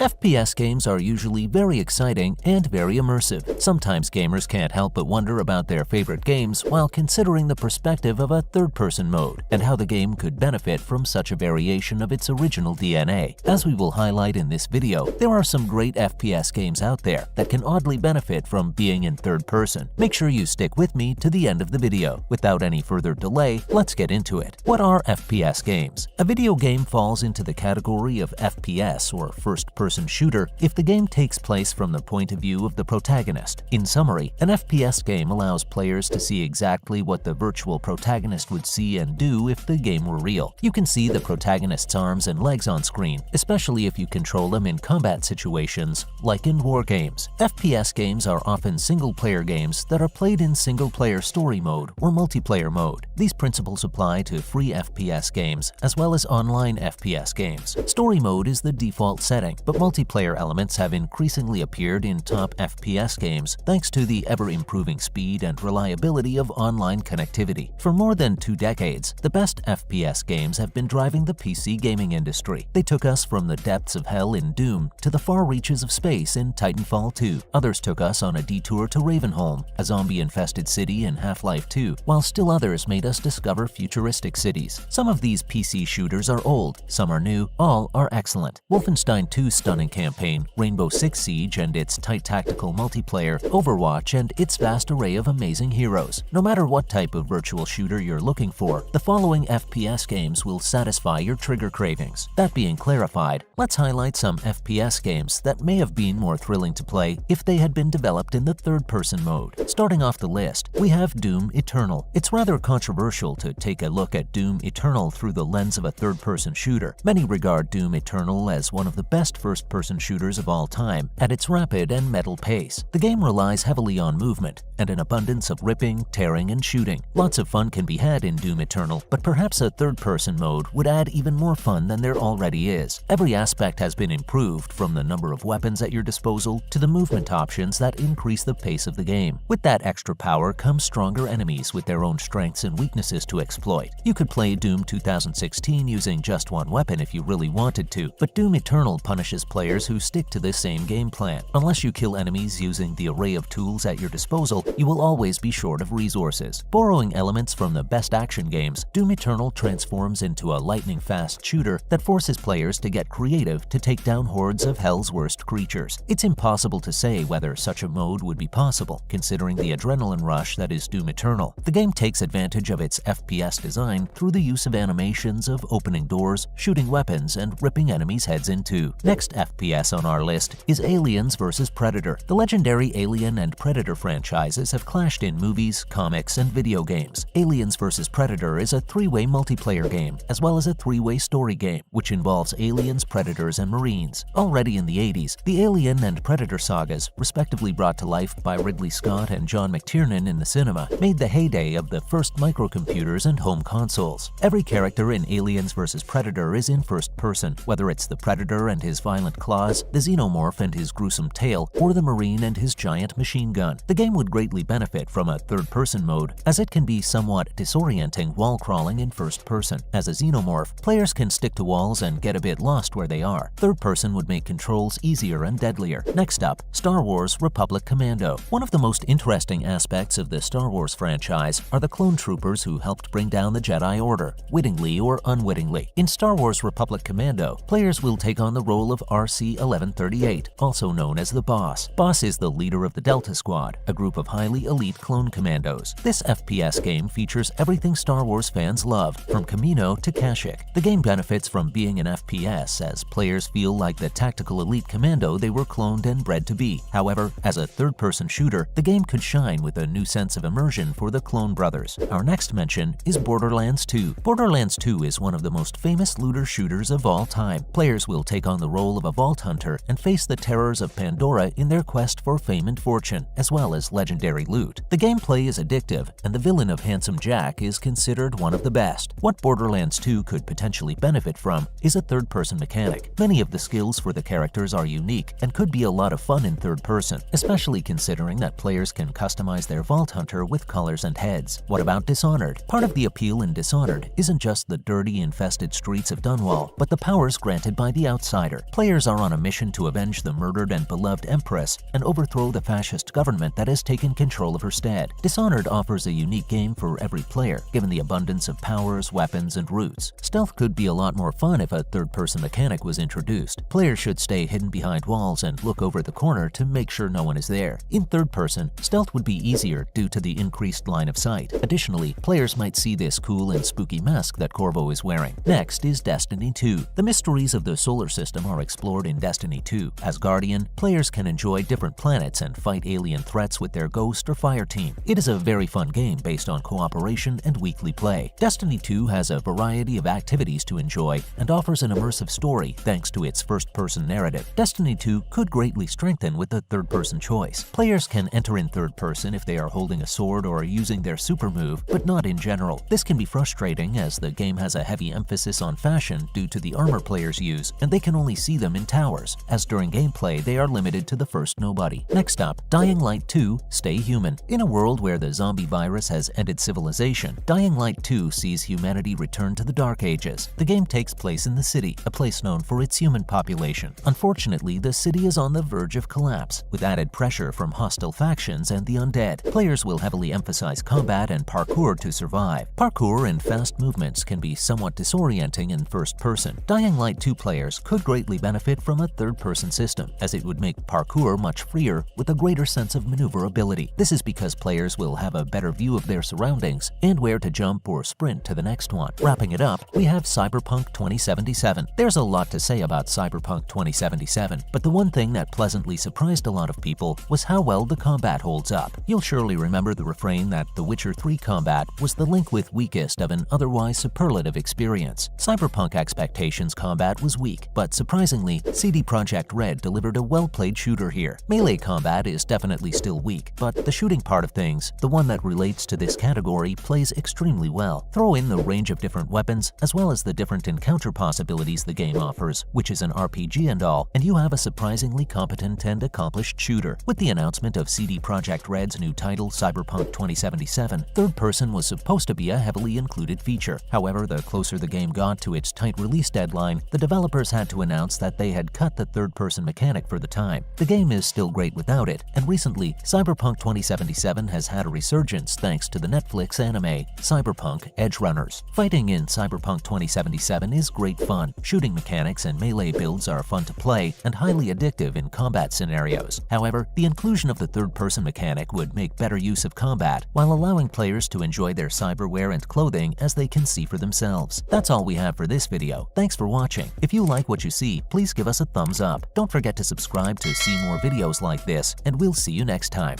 FPS games are usually very exciting and very immersive. Sometimes gamers can't help but wonder about their favorite games while considering the perspective of a third-person mode and how the game could benefit from such a variation of its original DNA. As we will highlight in this video, there are some great FPS games out there that can oddly benefit from being in third person. Make sure you stick with me to the end of the video. Without any further delay, let's get into it. What are FPS games? A video game falls into the category of FPS, or first-person shooter, if the game takes place from the point of view of the protagonist. In summary, an FPS game allows players to see exactly what the virtual protagonist would see and do if the game were real. You can see the protagonist's arms and legs on screen, especially if you control them in combat situations, like in war games. FPS games are often single-player games that are played in single-player story mode or multiplayer mode. These principles apply to free FPS games as well as online FPS games. Story mode is the default setting, but multiplayer elements have increasingly appeared in top FPS games thanks to the ever-improving speed and reliability of online connectivity. For more than 2 decades, the best FPS games have been driving the PC gaming industry. They took us from the depths of hell in Doom to the far reaches of space in Titanfall 2. Others took us on a detour to Ravenholm, a zombie-infested city in Half-Life 2, while still others made us discover futuristic cities. Some of these PC shooters are old, some are new, all are excellent. Wolfenstein 2's stunning campaign, Rainbow Six Siege and its tight tactical multiplayer, Overwatch and its vast array of amazing heroes. No matter what type of virtual shooter you're looking for, the following FPS games will satisfy your trigger cravings. That being clarified, let's highlight some FPS games that may have been more thrilling to play if they had been developed in the third-person mode. Starting off the list, we have Doom Eternal. It's rather controversial to take a look at Doom Eternal through the lens of a third-person shooter. Many regard Doom Eternal as one of the best first-person shooters of all time at its rapid and metal pace. The game relies heavily on movement and an abundance of ripping, tearing, and shooting. Lots of fun can be had in Doom Eternal, but perhaps a third-person mode would add even more fun than there already is. Every aspect has been improved, from the number of weapons at your disposal to the movement options that increase the pace of the game. With that extra power comes stronger enemies with their own strengths and weaknesses to exploit. You could play Doom 2016 using just one weapon if you really wanted to, but Doom Eternal punishes players who stick to this same game plan. Unless you kill enemies using the array of tools at your disposal, you will always be short of resources. Borrowing elements from the best action games, Doom Eternal transforms into a lightning-fast shooter that forces players to get creative to take down hordes of hell's worst creatures. It's impossible to say whether such a mode would be possible, considering the adrenaline rush that is Doom Eternal. The game takes advantage of its FPS design through the use of animations of opening doors, shooting weapons, and ripping enemies' heads in two. Next FPS on our list is Aliens vs. Predator. The legendary Alien and Predator franchises have clashed in movies, comics, and video games. Aliens vs. Predator is a 3-way multiplayer game, as well as a 3-way story game, which involves aliens, predators, and marines. Already in the 80s, the Alien and Predator sagas, respectively brought to life by Ridley Scott and John McTiernan in the cinema, made the heyday of the first microcomputers and home consoles. Every character in Aliens vs. Predator is in first person, whether it's the Predator and his violent claws, the Xenomorph and his gruesome tail, or the Marine and his giant machine gun. The game would greatly benefit from a third-person mode, as it can be somewhat disorienting while crawling in first person. As a Xenomorph, players can stick to walls and get a bit lost where they are. Third person would make controls easier and deadlier. Next up, Star Wars Republic Commando. One of the most interesting aspects of the Star Wars franchise are the clone troopers who helped bring down the Jedi Order, wittingly or unwittingly. In Star Wars Republic Commando, players will take on the role of RC-1138, also known as the Boss. Boss is the leader of the Delta Squad, a group of highly elite clone commandos. This FPS game features everything Star Wars fans love, from Kamino to Kashyyyk. The game benefits from being an FPS, as players feel like the tactical elite commando they were cloned and bred to be. However, as a third-person shooter, the game could shine with a new sense of immersion for the clone brothers. Our next mention is Borderlands 2. Borderlands 2 is one of the most famous looter shooters of all time. Players will take on the role of a vault hunter and face the terrors of Pandora in their quest for fame and fortune, as well as legendary loot. The gameplay is addictive, and the villain of Handsome Jack is considered one of the best. What Borderlands 2 could potentially benefit from is a third-person mechanic. Many of the skills for the characters are unique and could be a lot of fun in third person, especially considering that players can customize their Vault Hunter with colors and heads. What about Dishonored? Part of the appeal in Dishonored isn't just the dirty, infested streets of Dunwall, but the powers granted by the outsider. Players Players are on a mission to avenge the murdered and beloved Empress and overthrow the fascist government that has taken control of her stead. Dishonored offers a unique game for every player, given the abundance of powers, weapons, and routes. Stealth could be a lot more fun if a third-person mechanic was introduced. Players should stay hidden behind walls and look over the corner to make sure no one is there. In third person, stealth would be easier due to the increased line of sight. Additionally, players might see this cool and spooky mask that Corvo is wearing. Next is Destiny 2. The mysteries of the solar system are explored in Destiny 2. As Guardian, players can enjoy different planets and fight alien threats with their Ghost or Fire team. It is a very fun game based on cooperation and weekly play. Destiny 2 has a variety of activities to enjoy and offers an immersive story thanks to its first-person narrative. Destiny 2 could greatly strengthen with the third-person choice. Players can enter in third person if they are holding a sword or using their super move, but not in general. This can be frustrating as the game has a heavy emphasis on fashion due to the armor players use, and they can only see them in towers, as during gameplay they are limited to the first nobody. Next up, Dying Light 2 Stay Human. In a world where the zombie virus has ended civilization, Dying Light 2 sees humanity return to the Dark Ages. The game takes place in the city, a place known for its human population. Unfortunately, the city is on the verge of collapse, with added pressure from hostile factions and the undead. Players will heavily emphasize combat and parkour to survive. Parkour and fast movements can be somewhat disorienting in first person. Dying Light 2 players could greatly benefit from a third-person system, as it would make parkour much freer with a greater sense of maneuverability. This is because players will have a better view of their surroundings and where to jump or sprint to the next one. Wrapping it up, we have Cyberpunk 2077. There's a lot to say about Cyberpunk 2077, but the one thing that pleasantly surprised a lot of people was how well the combat holds up. You'll surely remember the refrain that The Witcher 3 combat was the link with weakest of an otherwise superlative experience. Cyberpunk Expectations combat was weak, but surprisingly, CD Projekt Red delivered a well-played shooter here. Melee combat is definitely still weak, but the shooting part of things, the one that relates to this category, plays extremely well. Throw in the range of different weapons, as well as the different encounter possibilities the game offers, which is an RPG and all, and you have a surprisingly competent and accomplished shooter. With the announcement of CD Projekt Red's new title, Cyberpunk 2077, third person was supposed to be a heavily included feature. However, the closer the game got to its tight release deadline, the developers had to announce that they had cut the third-person mechanic for the time. The game is still great without it, and recently, Cyberpunk 2077 has had a resurgence thanks to the Netflix anime, Cyberpunk Edgerunners. Fighting in Cyberpunk 2077 is great fun. Shooting mechanics and melee builds are fun to play and highly addictive in combat scenarios. However, the inclusion of the third-person mechanic would make better use of combat, while allowing players to enjoy their cyberware and clothing as they can see for themselves. That's all we have for this video. Thanks for watching. If you like what you see, please give us a thumbs up. Don't forget to subscribe to see more videos like this, and we'll see you next time.